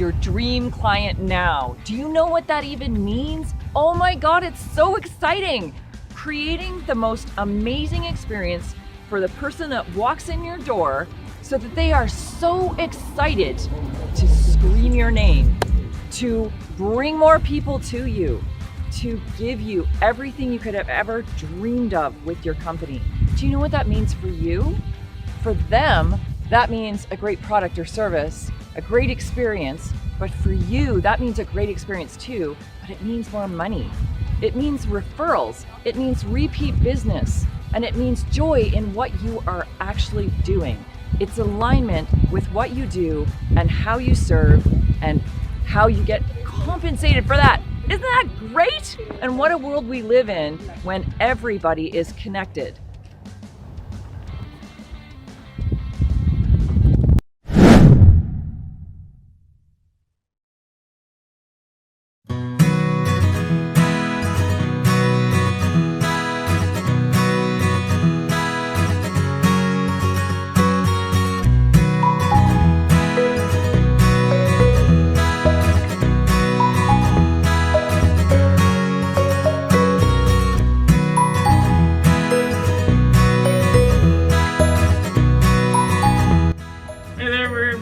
your dream client now. Do you know what that even means? Oh my God, it's so exciting. Creating the most amazing experience for the person that walks in your door so that they are so excited to scream your name, to bring more people to you, to give you everything you could have ever dreamed of with your company. Do you know what that means for you? For them, that means a great product or service, a great experience, but for you, that means a great experience too, but it means more money. It means referrals, it means repeat business, and it means joy in what you are actually doing. It's alignment with what you do and how you serve and how you get compensated for that. Isn't that great? And what a world we live in when everybody is connected.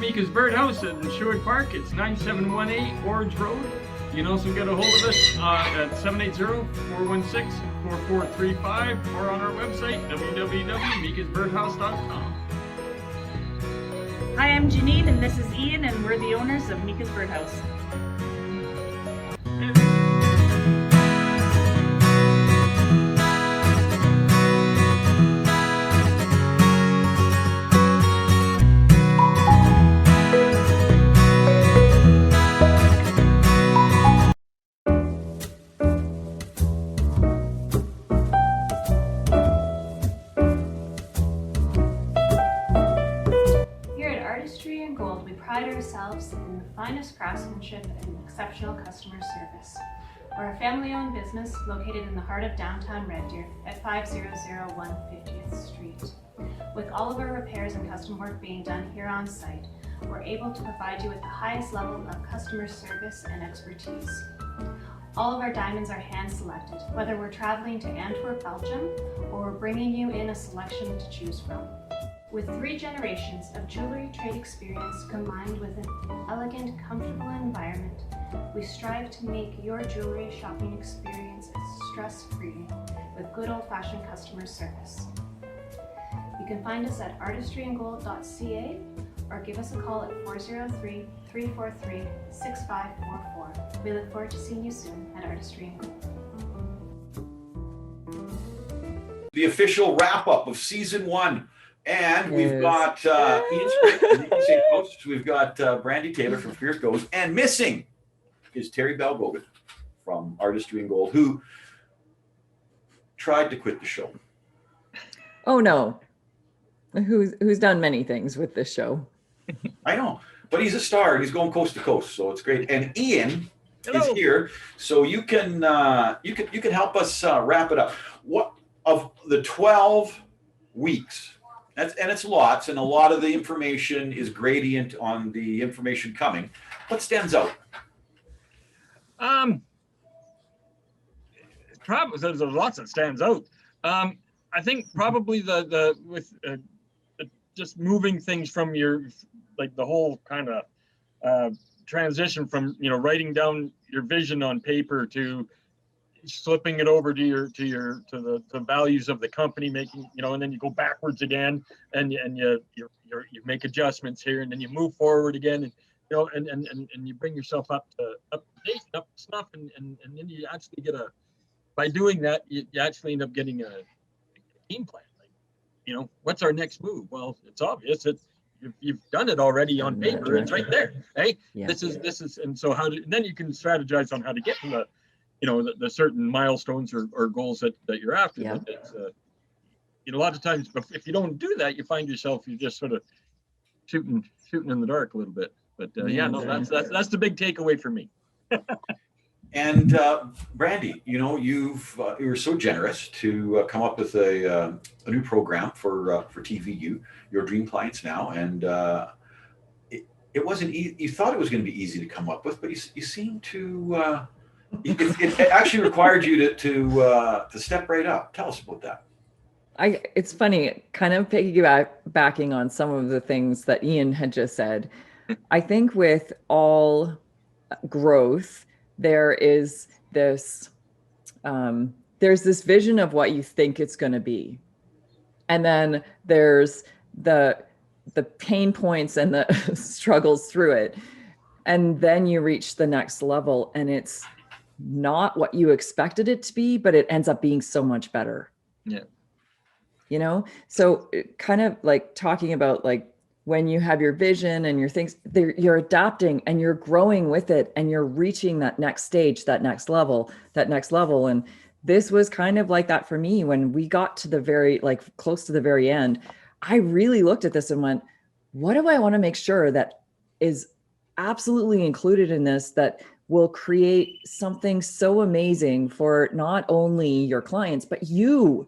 Mika's Birdhouse in Sherwood Park. It's 9718 Orange Road. You can also get a hold of us at 780-416-4435 or on our website, www.mikasbirdhouse.com. Hi, I'm Janine and this is Ian and we're the owners of Mika's Birdhouse. Artistry and Gold, we pride ourselves in the finest craftsmanship and exceptional customer service. We're a family-owned business located in the heart of downtown Red Deer at 5001 50th Street. With all of our repairs and custom work being done here on site, we're able to provide you with the highest level of customer service and expertise. All of our diamonds are hand-selected, whether we're traveling to Antwerp, Belgium, or we're bringing you in a selection to choose from. With 3 generations of jewelry trade experience combined with an elegant, comfortable environment, we strive to make your jewelry shopping experience stress-free with good old-fashioned customer service. You can find us at artistryandgold.ca or give us a call at 403-343-6544. We look forward to seeing you soon at Artistry and Gold. The official wrap-up of Season 1. And we've got Ian Sprague from Mika St. Post. We've got Brandi Taylor from Fierce Goes. And missing is Terry Balgobin from Artistry and Gold, who tried to quit the show. Oh no. Who's done many things with this show. I know, but he's a star and he's going coast to coast, so it's great. And Ian is here, so you can help us wrap it up. What of the 12 weeks? And it's lots, and a lot of the information is gradient on the information coming. What stands out? Probably there's lots that stands out. I think probably the just moving things from your the whole kind of transition from writing down your vision on paper to slipping it over to the values of the company, making and then you go backwards again and you make adjustments here and then you move forward again and you bring yourself up to date, up to snuff, and then you actually get by doing that you actually end up getting a game plan. What's our next move? Well, it's obvious. You've done it already on paper. It's right there. Hey, yeah. This is, and so then you can strategize on how to get to the the certain milestones or goals that you're after. Yeah. But it's, a lot of times, if you don't do that, you find yourself, you're just sort of shooting in the dark a little bit. But that's the big takeaway for me. And Brandi, you were so generous to come up with a new program for TVU, Your Dream Clients Now, and it wasn't you thought it was going to be easy to come up with, but you seem to it actually required you to step right up. Tell us about that. It's funny, kind of piggybacking on some of the things that Ian had just said. I think with all growth, there's this vision of what you think it's going to be. And then there's the pain points and the struggles through it. And then you reach the next level and it's not what you expected it to be, but it ends up being so much better. Yeah. You know, so kind of like talking about like when you have your vision and your things, you're adapting and you're growing with it and you're reaching that next stage, that next level. And this was kind of like that for me when we got to the very, like close to the very end. I really looked at this and went, what do I want to make sure that is absolutely included in this that will create something so amazing for not only your clients, but you.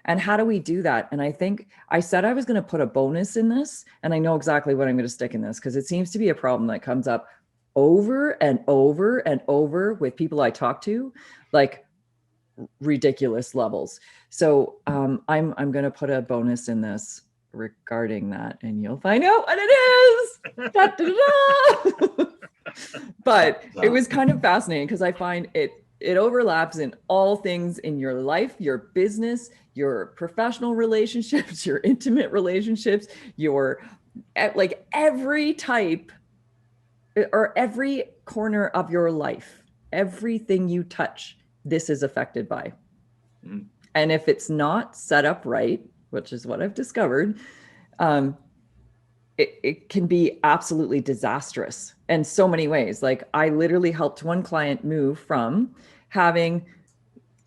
And how do we do that? And I think I said I was going to put a bonus in this, and I know exactly what I'm going to stick in this because it seems to be a problem that comes up over and over and over with people I talk to, like ridiculous levels. So I'm going to put a bonus in this regarding that, and you'll find out what it is. Da, da, da, da. But it was kind of fascinating because I find it overlaps in all things in your life, your business, your professional relationships, your intimate relationships, your like every type or every corner of your life, everything you touch, this is affected by. Mm. And if it's not set up right, which is what I've discovered, it can be absolutely disastrous in so many ways. Like I literally helped one client move from having,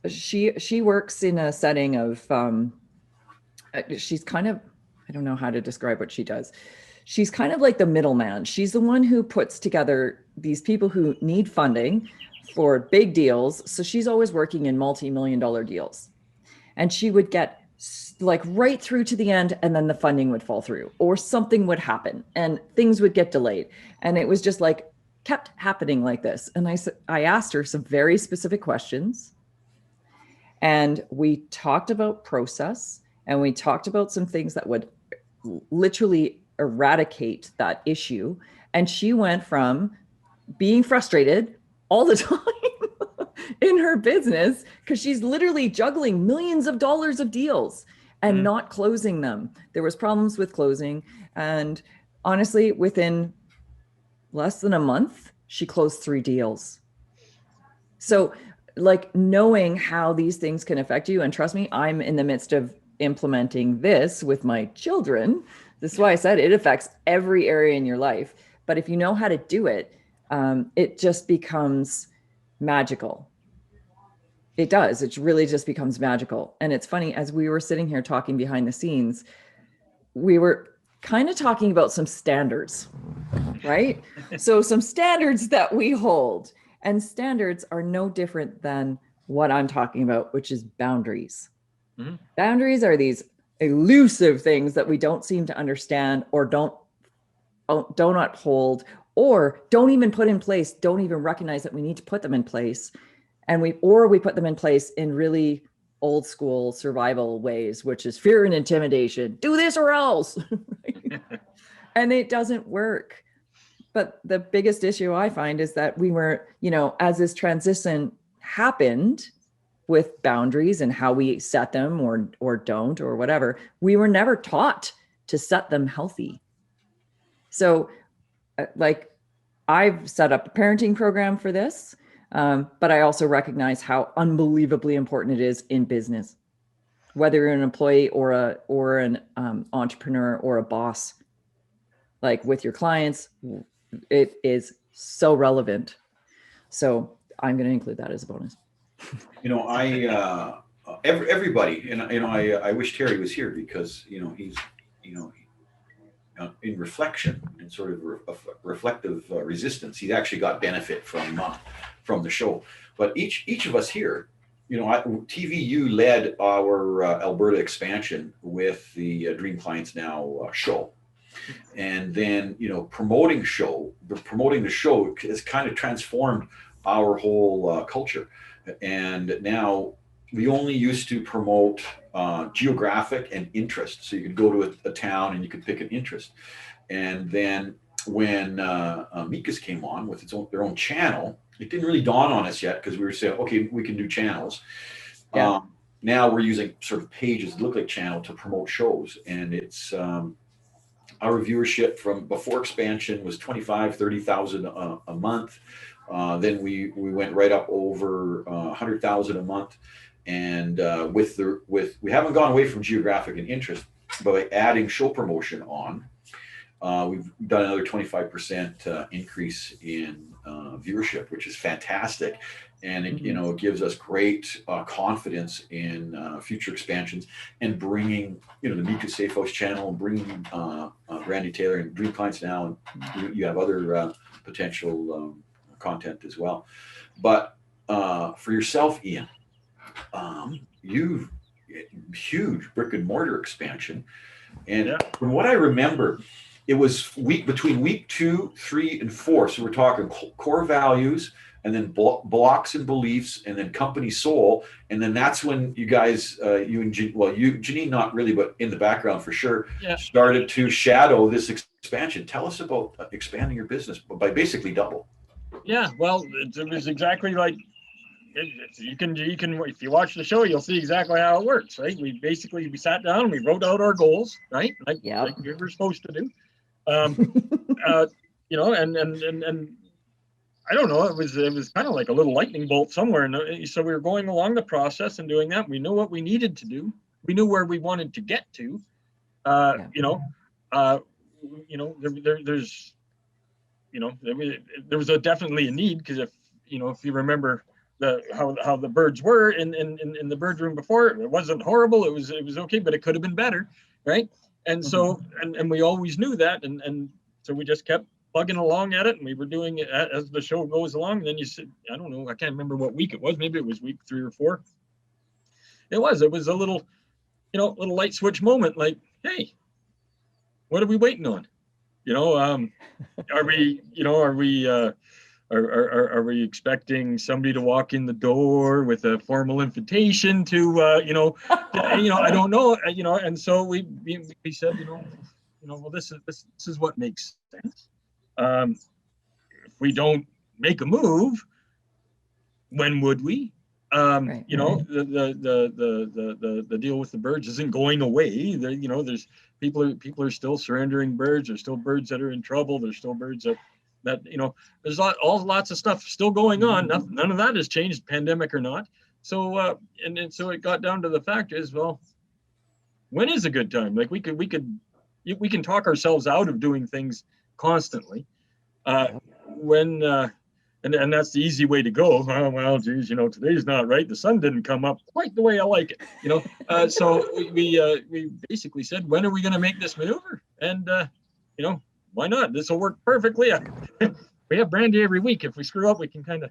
she works in a setting of, she's kind of, I don't know how to describe what she does. She's kind of like the middleman. She's the one who puts together these people who need funding for big deals. So she's always working in multi-million-dollar deals. And she would get like right through to the end and then the funding would fall through or something would happen and things would get delayed. And it was just like kept happening like this. And I asked her some very specific questions and we talked about process and we talked about some things that would literally eradicate that issue. And she went from being frustrated all the time in her business because she's literally juggling millions of dollars of deals and not closing them. There was problems with closing. And honestly, within less than a month, she closed 3 deals. So like knowing how these things can affect you, and trust me, I'm in the midst of implementing this with my children. This is why I said it affects every area in your life. But if you know how to do it, it just becomes magical. It does. It really just becomes magical. And it's funny, as we were sitting here talking behind the scenes, we were kind of talking about some standards, right? So some standards that we hold, and standards are no different than what I'm talking about, which is boundaries. Mm-hmm. Boundaries are these elusive things that we don't seem to understand or don't uphold or don't even put in place, don't even recognize that we need to put them in place. And we put them in place in really old school survival ways, which is fear and intimidation. Do this or else. And it doesn't work. But the biggest issue I find is that we were, as this transition happened with boundaries and how we set them or don't or whatever, we were never taught to set them healthy. So like I've set up a parenting program for this. But I also recognize how unbelievably important it is in business, whether you're an employee or an entrepreneur or a boss, like with your clients, it is so relevant. So I'm going to include that as a bonus. Everybody, and I wish Terry was here because he's in reflection and sort of reflective resistance, he actually got benefit from the show. But each of us here, TVU led our Alberta expansion with the Dream Clients Now show. And then, promoting the show has kind of transformed our whole culture. And now we only used to promote geographic and interest. So you could go to a town and you could pick an interest. And then when Mika's came on with their own channel, it didn't really dawn on us yet because we were saying, okay, we can do channels. Yeah. Now we're using sort of pages that look like channel to promote shows. And it's our viewership from before expansion was 30,000 a month. Then we went right up over 100,000 a month. And we haven't gone away from geographic and interest, but by adding show promotion on, we've done another 25% increase in viewership, which is fantastic. And it gives us great confidence in future expansions and bringing, the Mika Safe House channel and bringing Brandi Taylor and Dream Clients Now, and you have other potential content as well. But for yourself, Ian, you've huge brick and mortar expansion. And from what I remember, it was between week 2, 3, and 4. So we're talking core values, and then blocks and beliefs, and then company soul. And then that's when you guys, Janine, not really, but in the background for sure, started to shadow this expansion. Tell us about expanding your business by basically double. Yeah, well, it was exactly like, you can if you watch the show, you'll see exactly how it works, right? We sat down and we wrote out our goals, right? Like we were supposed to do. And I don't know, it was kind of like a little lightning bolt somewhere. And so we were going along the process and doing that. We knew what we needed to do. We knew where we wanted to get to. There was definitely a need, because if you remember how the birds were in the bird room before, it wasn't horrible. It was okay, but it could have been better, right? And so and we always knew that, and so we just kept plugging along at it, and we were doing it as the show goes along. And then you said, I don't know, I can't remember what week it was. Maybe it was week 3 or 4. It was a little light switch moment, like, hey, what are we waiting on? Are we expecting somebody to walk in the door with a formal invitation to I don't know, and so we said, well, this is what makes sense. If we don't make a move, when would we? The deal with the birds isn't going away. There's people are still surrendering birds. There's still birds that are in trouble. There's still birds that there's lots of stuff still going on. None of that has changed, pandemic or not. So and so it got down to the fact is, well, when is a good time? Like we can talk ourselves out of doing things constantly. When and that's the easy way to go. Oh, well, geez, today's not right. The sun didn't come up quite the way I like it. So we basically said, when are we going to make this maneuver? And why not? This will work perfectly. We have Brandi every week. If we screw up, we can kind of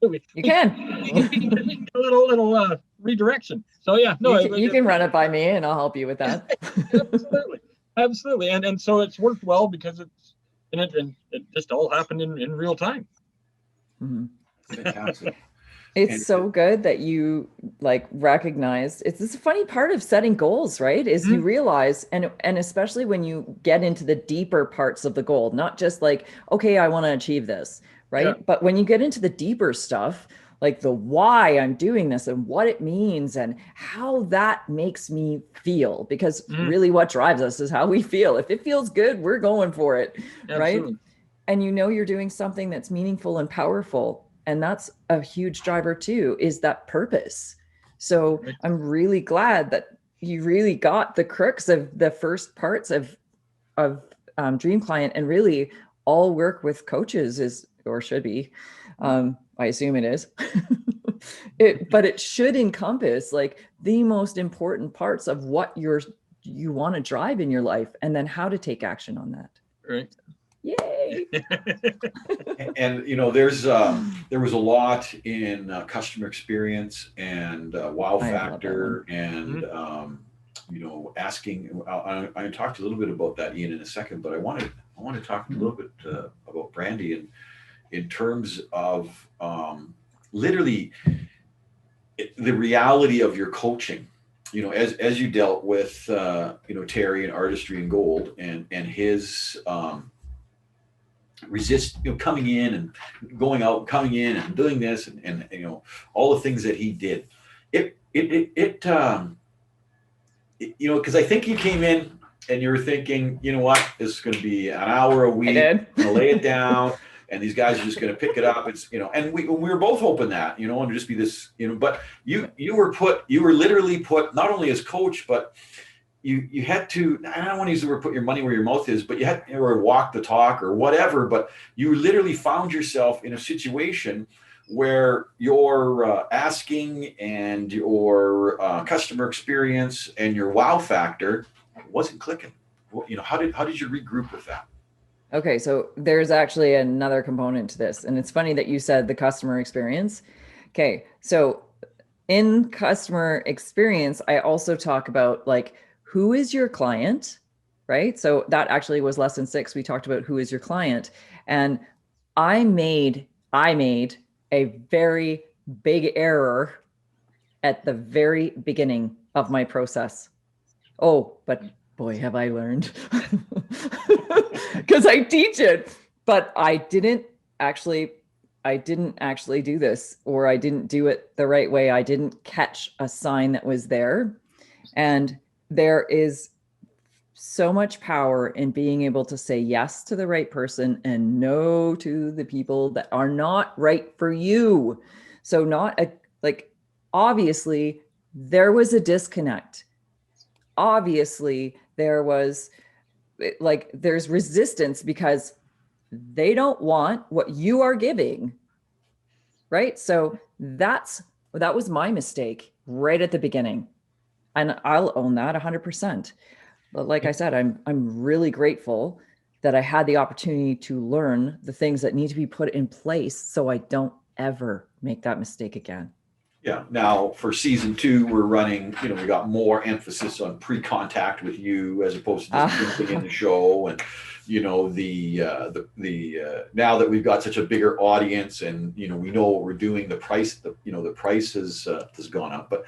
you can do a little redirection. So yeah, no, you can run it by me, and I'll help you with that. Absolutely, and so it's worked well because it just all happened in real time. Mm-hmm. Fantastic. It's so good that you recognize it's a funny part of setting goals, right? Is you realize, and especially when you get into the deeper parts of the goal, not just like, okay, I want to achieve this, right? Yeah. But when you get into the deeper stuff, like the why I'm doing this and what it means and how that makes me feel, because really what drives us is how we feel. If it feels good, we're going for it, right? And you're doing something that's meaningful and powerful. And that's a huge driver too, is that purpose. So I'm really glad that you really got the crux of the first parts of Dream Client, and really all work with coaches is, or should be, I assume it is, but it should encompass the most important parts of what you want to drive in your life, and then how to take action on that. Right. Yay! And there was a lot in customer experience and wow factor and asking. I talked a little bit about that, Ian, in a second, but I want to talk a little bit about Brandi and in terms of literally the reality of your coaching. As you dealt with Terry and Artistry and Gold and his coming in and going out, coming in and doing this and all the things that he did. Because I think you came in and you were thinking, you know what, this is going to be an hour a week. I'm going to lay it down, and these guys are just going to pick it up. It's and we were both hoping that and to just be this but you were literally put not only as coach, but you had to. I don't want to use the word put your money where your mouth is, but you had or walk the talk or whatever. But you literally found yourself in a situation where your asking and your customer experience and your wow factor wasn't clicking. How did you regroup with that? Okay, so there's actually another component to this, and it's funny that you said the customer experience. Okay, so in customer experience, I also talk about who is your client, right? So that actually was lesson 6. We talked about who is your client, and I made a very big error at the very beginning of my process. Oh, but boy, have I learned because I teach it, but I didn't actually do this, or I didn't do it the right way. I didn't catch a sign that was there. And there is so much power in being able to say yes to the right person and no to the people that are not right for you. So obviously there was a disconnect. Obviously there was there's resistance because they don't want what you are giving. Right. So that was my mistake right at the beginning. And I'll own that 100%. But like I said, I'm really grateful that I had the opportunity to learn the things that need to be put in place so I don't ever make that mistake again. Yeah. Now for season 2, we're running, we got more emphasis on pre-contact with you as opposed to just jumping in the show. And, now that we've got such a bigger audience and, we know what we're doing, the price has gone up. But,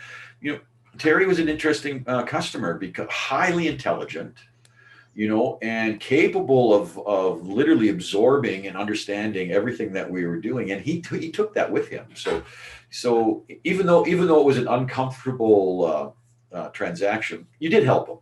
Terry was an interesting customer because highly intelligent, and capable of literally absorbing and understanding everything that we were doing. And he took that with him. So even though it was an uncomfortable transaction, you did help him.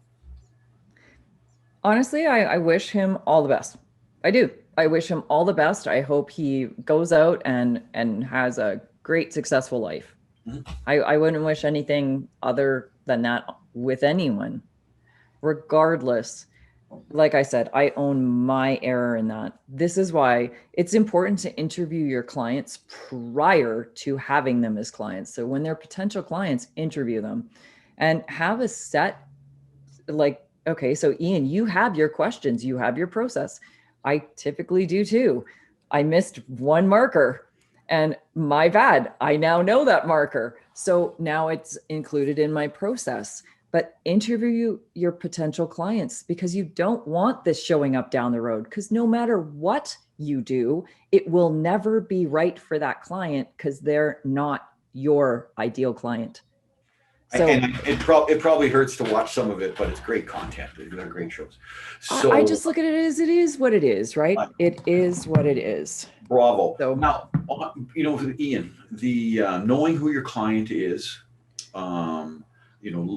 Honestly, I wish him all the best. I do. I wish him all the best. I hope he goes out and has a great, successful life. Mm-hmm. I wouldn't wish anything other than that with anyone. Regardless, like I said, I own my error in that. This is why it's important to interview your clients prior to having them as clients. So when they're potential clients, interview them and have a set, okay, so Ian, you have your questions, you have your process. I typically do too. I missed one marker and my bad. I now know that marker. So now it's included in my process. But interview your potential clients because you don't want this showing up down the road, because no matter what you do, it will never be right for that client because they're not your ideal client. So, and it probably hurts to watch some of it, but it's great content. They're great shows. So I just look at it as it is what it is, right? It is what it is. Bravo. So now, Ian, the knowing who your client is,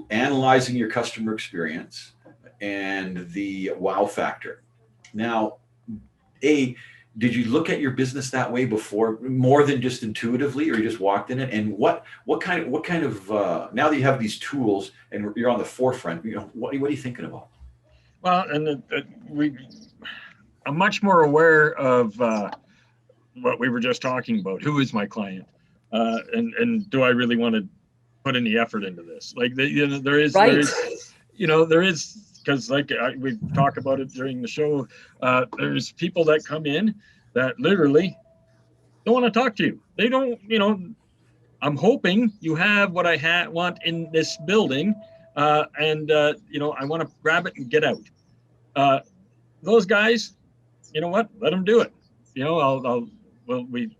analyzing your customer experience and the wow factor. Now, did you look at your business that way before, more than just intuitively, or you just walked in it? And what kind of now that you have these tools and you're on the forefront, what are you thinking about? Well, and I'm much more aware of what we were just talking about. Who is my client, and do I really want to put any effort into this? There is, because we talk about it during the show. There's people that come in that literally don't want to talk to you. They don't, I'm hoping you have what I want in this building. you know, I want to grab it and get out. Those guys, you know what? Let them do it. You know, we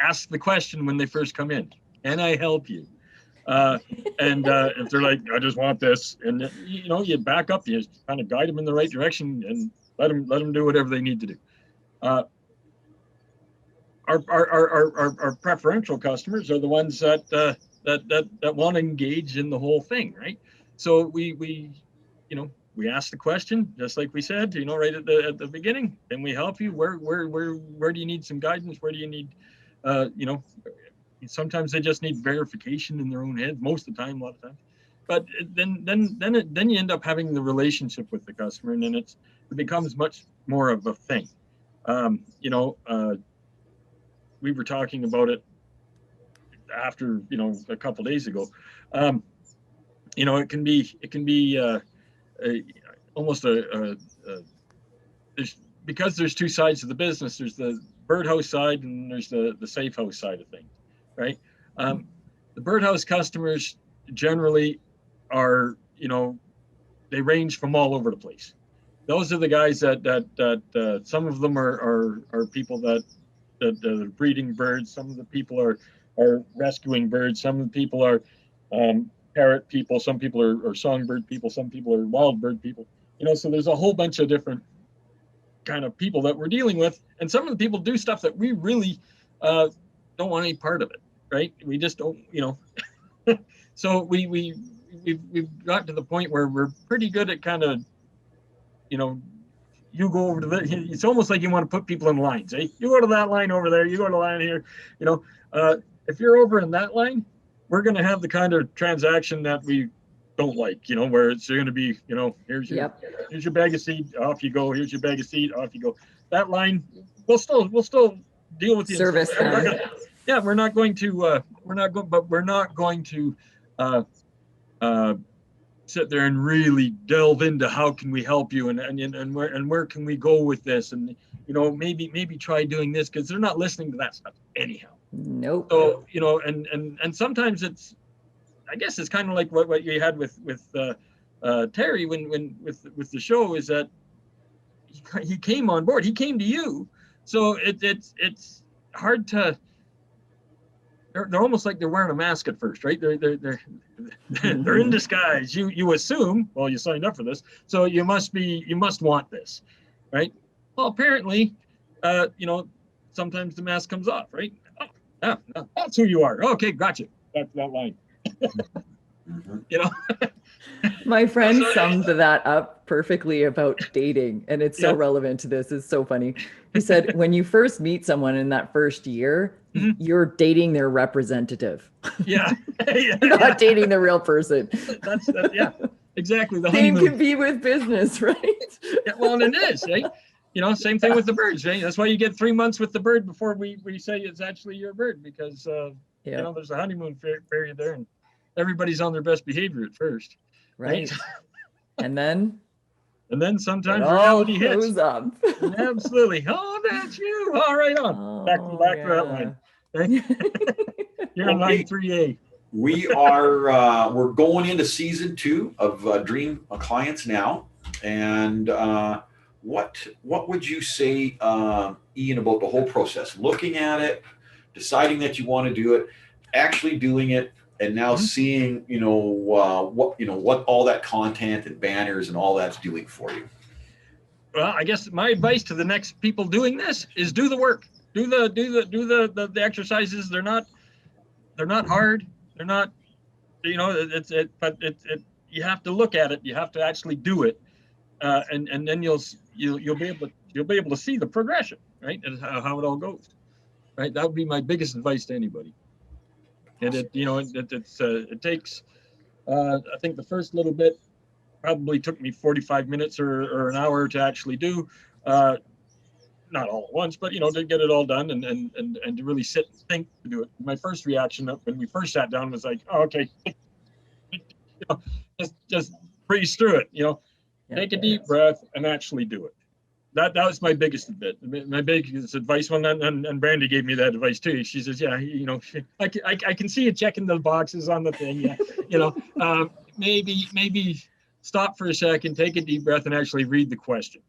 ask the question when they first come in. Can I help you? If they're like, I just want this, and you know, you back up, you kind of guide them in the right direction, and let them do whatever they need to do. Our preferential customers are the ones that want to engage in the whole thing, right? So we you know, we ask the question, just like we said, you know, right at the beginning. Can we help you? Where do you need some guidance? Where do you need, you know, sometimes they just need verification in their own head. Most of the time, a lot of times. But then you end up having the relationship with the customer, and then it becomes much more of a thing. You know, we were talking about it after, you know, a couple of days ago. You know, it can be almost because there's two sides of the business. There's the Birdhouse side and there's the safe house side of things, right? The Birdhouse customers generally are, you know, they range from all over the place. Those are the guys that some of them are people that are breeding birds. Some of the people are rescuing birds. Some of the people are parrot people. Some people are songbird people. Some people are wild bird people. You know, so there's a whole bunch of different kind of people that we're dealing with, and some of the people do stuff that we really don't want any part of it, right? We just don't, you know. So we've got to the point where we're pretty good at kind of, you know, you go over to the, it's almost like you want to put people in lines, eh? You go to that line over there, you go to the line here, you know. If you're over in that line, we're going to have the kind of transaction that we don't like, you know, where it's going to be, you know, here's your bag of seed, off you go. Here's your bag of seed, off you go. That line, we'll still deal with the service. Yeah, we're not going to sit there and really delve into how can we help you and where can we go with this, and you know, maybe try doing this, because they're not listening to that stuff anyhow. Nope. So, you know, and sometimes it's, I guess it's kind of like what you had with Terry when with the show, is that he came on board, he came to you, so it's hard to. They're almost like they're wearing a mask at first, right? They're in disguise. You assume, well, you signed up for this, so you must want this, right? Well, apparently, you know, sometimes the mask comes off, right? Oh, yeah, that's who you are. Okay, gotcha. That's that line. You know. My friend summed that up perfectly about dating, and it's so relevant to this. It's so funny. He said, when you first meet someone in that first year, you're dating their representative. Yeah. You're not dating the real person. That's yeah, exactly. The Same honeymoon can be with business, right? Yeah, well, and it is, right? You know, same thing with the birds, right? That's why you get 3 months with the bird before we say it's actually your bird, because you know, there's a honeymoon period there, and everybody's on their best behavior at first. Right. And then sometimes it all reality hits. goes up. Absolutely. Oh, that's you. All right, on. Back to that line. Right? You're in line 3A. We are we're going into season 2 of Dream Clients now. And what would you say, Ian, about the whole process? Looking at it, deciding that you want to do it, actually doing it, and now seeing, you know, what all that content and banners and all that's doing for you. Well, I guess my advice to the next people doing this is do the work, do the exercises. They're not hard. They're not, you know, but you have to look at it. You have to actually do it, and then you'll be able to see the progression, right, and how it all goes, right. That would be my biggest advice to anybody. And it takes, I think the first little bit probably took me 45 minutes or an hour to actually do, not all at once, but, you know, to get it all done and to really sit and think to do it. My first reaction when we first sat down was like, oh, okay, you know, just breeze through it, you know, take a deep breath and actually do it. That was my biggest bit. My biggest advice, and Brandi gave me that advice too. She says, "Yeah, you know, I can see you checking the boxes on the thing, yeah, you know, maybe stop for a second, take a deep breath, and actually read the question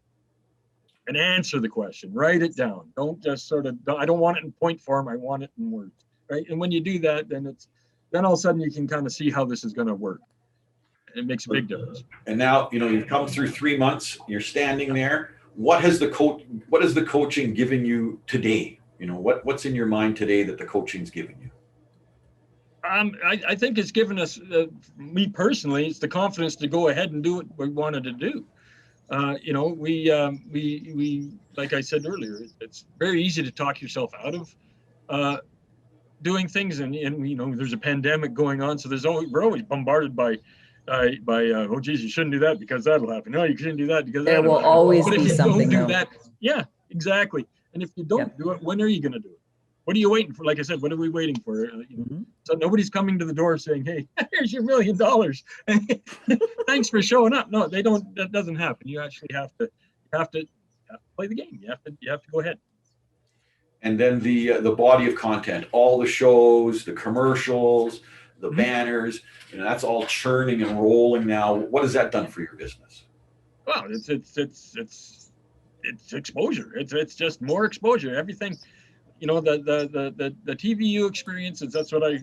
and answer the question. Write it down. Don't just sort of. I don't want it in point form. I want it in words, right? And when you do that, then all of a sudden you can kind of see how this is going to work. It makes a big difference. And now, you've come through 3 months. You're standing there. What has the coaching given you today? What's in your mind today that the coaching's given you? I think it's given us, me personally, it's the confidence to go ahead and do what we wanted to do. We like I said earlier, it's very easy to talk yourself out of doing things, and there's a pandemic going on, so we're always bombarded by oh geez, you shouldn't do that because that'll happen. No, you shouldn't do that because there will happen. always but be if you something. don't do that, yeah, exactly. And if you don't do it, when are you going to do it? What are you waiting for? Like I said, what are we waiting for? So nobody's coming to the door saying, "Hey, here's your $1 million. Thanks for showing up." No, they don't. That doesn't happen. You actually have to play the game. You have to go ahead. And then the body of content, all the shows, the commercials, the banners, that's all churning and rolling now. What has that done for your business? Well, it's exposure. It's just more exposure. Everything. The TVU experiences, that's what I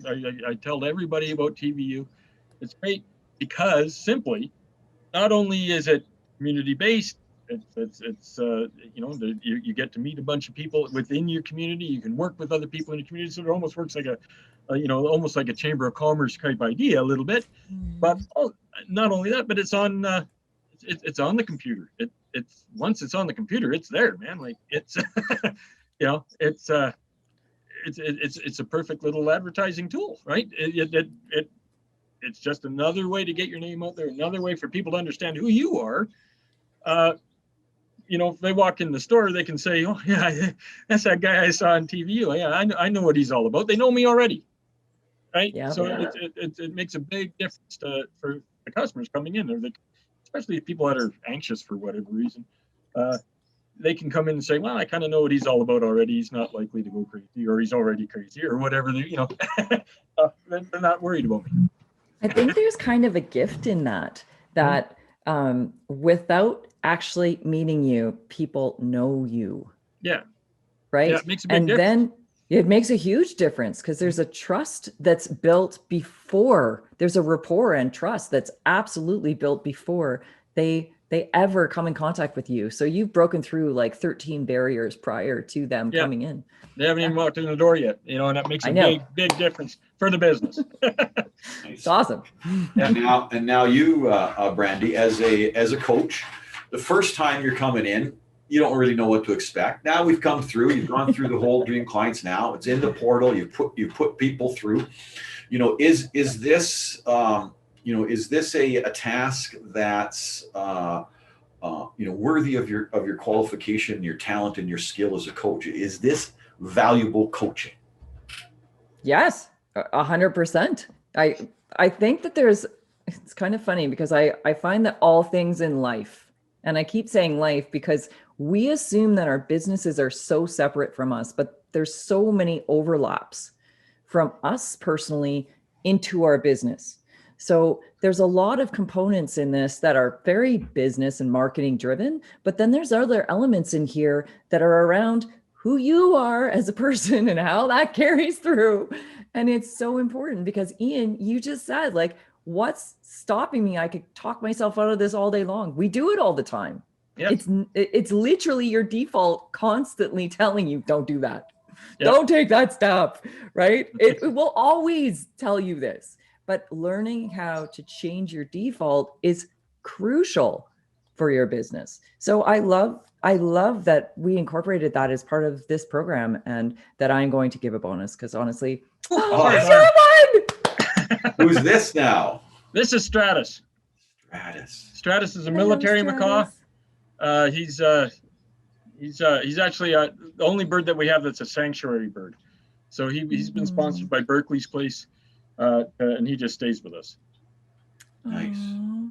tell everybody about TVU. It's great because simply, not only is it community based, you get to meet a bunch of people within your community. You can work with other people in the community. So it almost works like almost like a chamber of commerce type idea a little bit. But not only that, but it's on it's on the computer. Once it's on the computer, it's there, man. Like it's. It's a perfect little advertising tool, right? It's just another way to get your name out there, another way for people to understand who you are. If they walk in the store, they can say, "Oh yeah, that's that guy I saw on TV. Oh, yeah, I know what he's all about. They know me already, right?" Yeah. So it makes a big difference for the customers coming in, especially people that are anxious for whatever reason. They can come in and say, "Well, I kind of know what he's all about already. He's not likely to go crazy, or he's already crazy, or whatever." They're not worried about me. I think there's kind of a gift in that without actually meeting you, people know you. Yeah. Right. Yeah, it makes a big and difference. Then it makes a huge difference because there's a trust that's built before. There's a rapport and trust that's absolutely built before they ever come in contact with you. So you've broken through like 13 barriers prior to them coming in. They haven't even walked in the door yet, and that makes a big difference for the business. It's awesome. And now you, Brandi, as a coach, the first time you're coming in, you don't really know what to expect. Now we've come through, you've gone through the whole Dream Clients now. It's in the portal, you put people through. Is this a task that's worthy of your qualification, your talent, and your skill as a coach? Is this valuable coaching? Yes, 100%. I think that it's kind of funny because I find that all things in life, and I keep saying life because we assume that our businesses are so separate from us, but there's so many overlaps from us personally into our business. So there's a lot of components in this that are very business and marketing driven, but then there's other elements in here that are around who you are as a person and how that carries through. And it's so important because Ian, you just said, like, what's stopping me? I could talk myself out of this all day long. We do it all the time. Yep. It's literally your default constantly telling you, don't do that. Yep. Don't take that step, right? It will always tell you this. But learning how to change your default is crucial for your business. So I love that we incorporated that as part of this program, and that I'm going to give a bonus because honestly, Who's this now? This is Stratus. Stratus is a military macaw. He's actually the only bird that we have that's a sanctuary bird. So he's been sponsored by Berkeley's Place. And he just stays with us. Nice.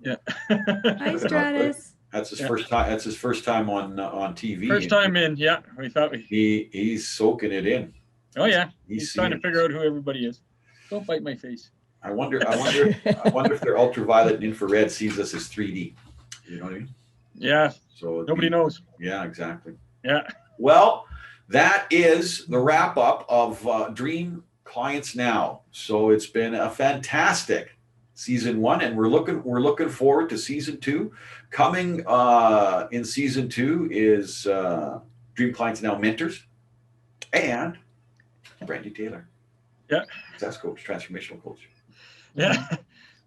Yeah. Hi, Stratus. That's his first time. That's his first time on TV. First time in. Yeah, we thought he's soaking it in. Oh yeah. He's trying to figure out who everybody is. Don't bite my face. I wonder if their ultraviolet and infrared sees us as 3D. You know what I mean? Yeah. So Nobody knows. Yeah, exactly. Yeah. Well, that is the wrap up of Dream Clients Now. So it's been a fantastic season 1, and we're looking forward to season 2. Coming in season 2 is Dream Clients Now Mentors and Brandi Taylor. Yeah. Success coach, transformational coach. Yeah.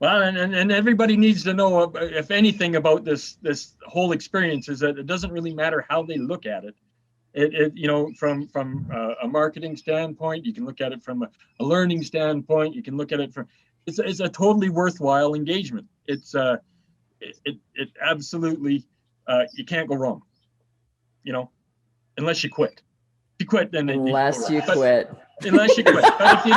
Well, and everybody needs to know, if anything, about this whole experience, is that it doesn't really matter how they look at it. It you know, from a marketing standpoint, you can look at it from a learning standpoint. You can look at it from it's a totally worthwhile engagement. It's it absolutely you can't go wrong. You know, unless you quit. If you quit, then Unless you quit. Unless you quit. But if you,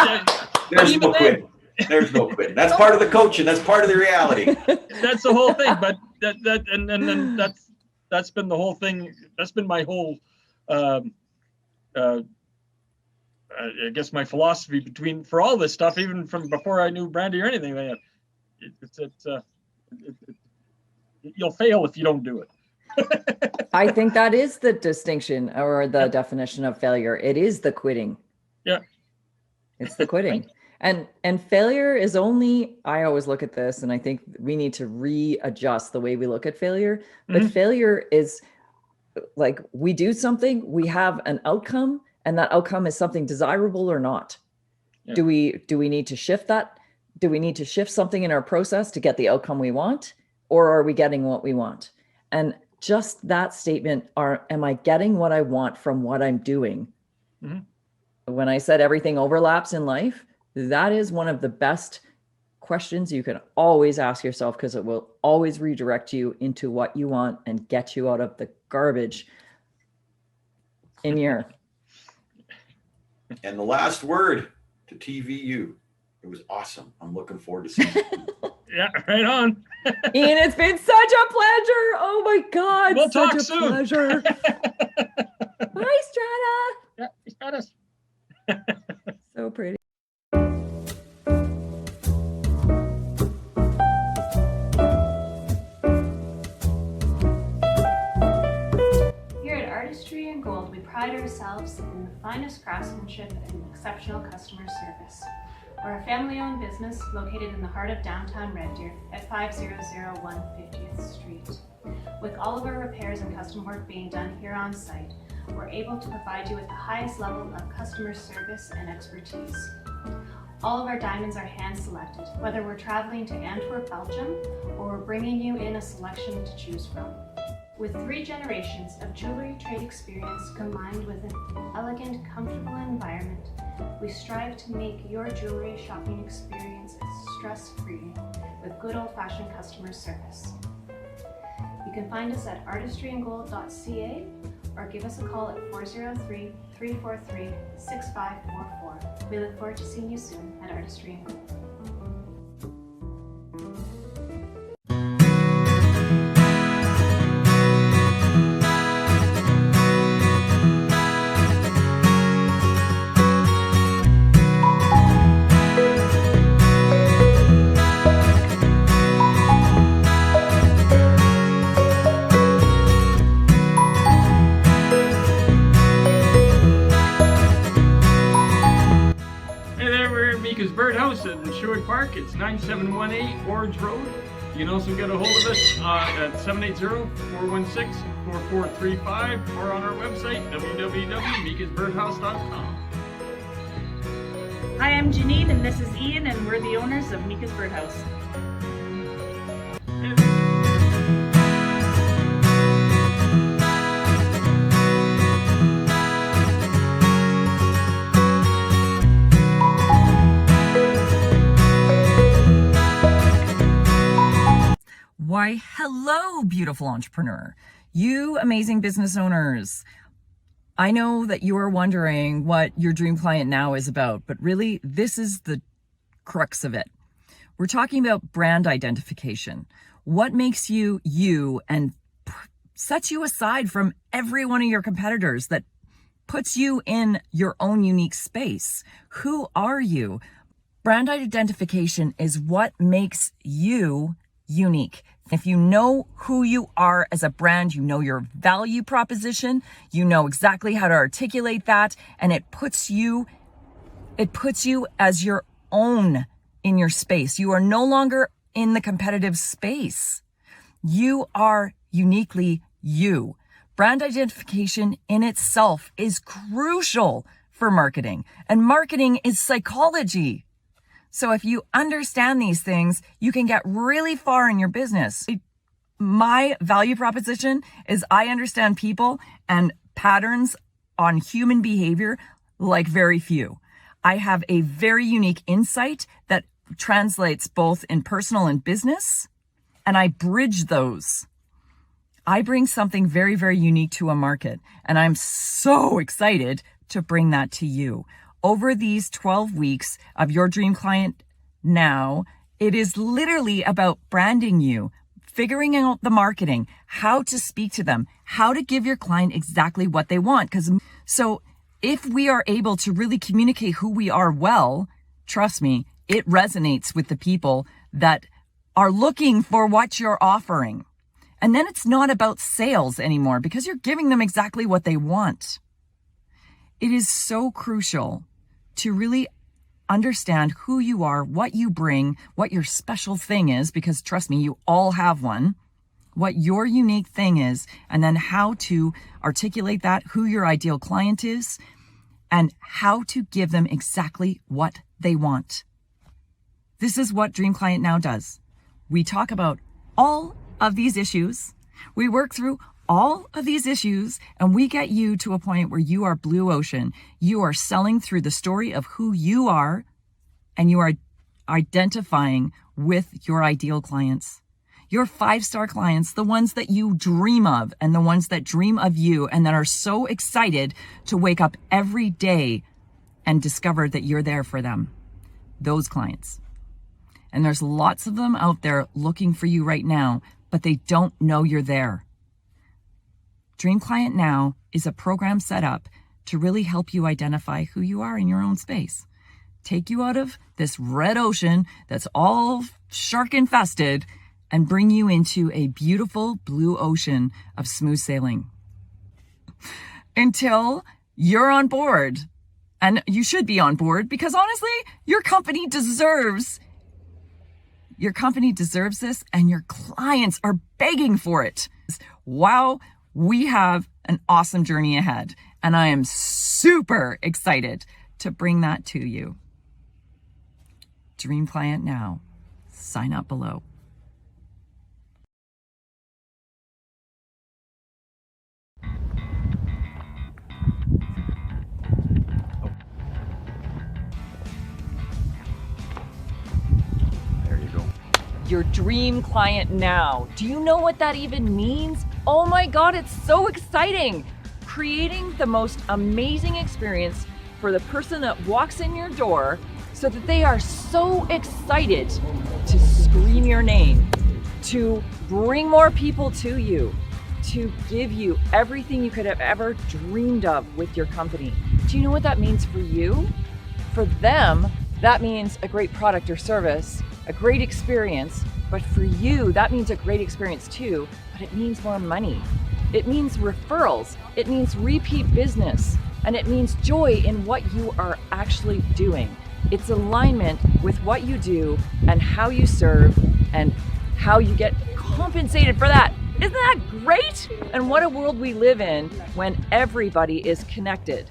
There's no quitting. There's no quitting. That's part of the coaching. That's part of the reality. That's the whole thing. But then that's been the whole thing. That's been my whole. I guess my philosophy for all this stuff, even from before I knew Brandi or anything like that. You'll fail if you don't do it. I think that is the distinction or the definition of failure. It is the quitting. Yeah. It's the quitting. And failure is only, I always look at this, and I think we need to readjust the way we look at failure. But failure is like, we do something, we have an outcome, and that outcome is something desirable or not. Yeah. Do we need to shift that? Do we need to shift something in our process to get the outcome we want? Or are we getting what we want? And just that statement, am I getting what I want from what I'm doing? When I said everything overlaps in life, that is one of the best questions you can always ask yourself, because it will always redirect you into what you want and get you out of the garbage in your. And the last word to TVU. It was awesome. I'm looking forward to seeing it. Yeah, right on. Ian, it's been such a pleasure. Oh my God. We'll such talk a soon. Pleasure. Bye, Strata. Yeah, Stratus. So pretty. Here at Artistry and Gold, we pride ourselves in the finest craftsmanship and exceptional customer service. We're a family-owned business located in the heart of downtown Red Deer at 5001 50th Street. With all of our repairs and custom work being done here on site, we're able to provide you with the highest level of customer service and expertise. All of our diamonds are hand-selected, whether we're traveling to Antwerp, Belgium, or we're bringing you in a selection to choose from. With 3 generations of jewelry trade experience combined with an elegant, comfortable environment, we strive to make your jewelry shopping experience stress-free with good old-fashioned customer service. You can find us at artistryandgold.ca or give us a call at 403-343-6544. We look forward to seeing you soon at Artistry and Gold. Mika's Birdhouse in Sherwood Park. It's 9718 Orange Road. You can also get a hold of us at 780-416-4435 or on our website, www.mikasbirdhouse.com. Hi, I'm Janine, and this is Ian, and we're the owners of Mika's Birdhouse. Why, hello, beautiful entrepreneur. You amazing business owners. I know that you are wondering what your dream client now is about, but really, this is the crux of it. We're talking about brand identification. What makes you you and sets you aside from every one of your competitors, that puts you in your own unique space? Who are you? Brand identification is what makes you unique. If you know who you are as a brand, you know your value proposition, you know exactly how to articulate that, and it puts you as your own in your space. You are no longer in the competitive space. You are uniquely you. Brand identification in itself is crucial for marketing, and marketing is psychology. So if you understand these things, you can get really far in your business. My value proposition is I understand people and patterns on human behavior like very few. I have a very unique insight that translates both in personal and business, and I bridge those. I bring something very, very unique to a market, and I'm so excited to bring that to you. Over these 12 weeks of Your Dream Client Now, it is literally about branding you, figuring out the marketing, how to speak to them, how to give your client exactly what they want. So if we are able to really communicate who we are well, trust me, it resonates with the people that are looking for what you're offering. And then it's not about sales anymore because you're giving them exactly what they want. It is so crucial to really understand who you are, what you bring, what your special thing is, because trust me, you all have one, what your unique thing is, and then how to articulate that, who your ideal client is, and how to give them exactly what they want. This is what Dream Client Now does. We talk about all of these issues. We work through all of these issues, and we get you to a point where you are blue ocean. You are selling through the story of who you are, and you are identifying with your ideal clients. Your 5-star clients, the ones that you dream of, and the ones that dream of you, and that are so excited to wake up every day and discover that you're there for them. Those clients. And there's lots of them out there looking for you right now, but they don't know you're there. Dream Client Now is a program set up to really help you identify who you are in your own space. Take you out of this red ocean that's all shark infested and bring you into a beautiful blue ocean of smooth sailing. Until you're on board. And you should be on board because honestly, your company deserves this, and your clients are begging for it. Wow. We have an awesome journey ahead, and I am super excited to bring that to you. Dream Client Now. Sign up below. There you go. Your Dream Client Now. Do you know what that even means? Oh my God, it's so exciting. Creating the most amazing experience for the person that walks in your door so that they are so excited to scream your name, to bring more people to you, to give you everything you could have ever dreamed of with your company. Do you know what that means for you? For them, that means a great product or service, a great experience, but for you, that means a great experience too, but it means more money. It means referrals, it means repeat business, and it means joy in what you are actually doing. It's alignment with what you do and how you serve and how you get compensated for that. Isn't that great? And what a world we live in when everybody is connected.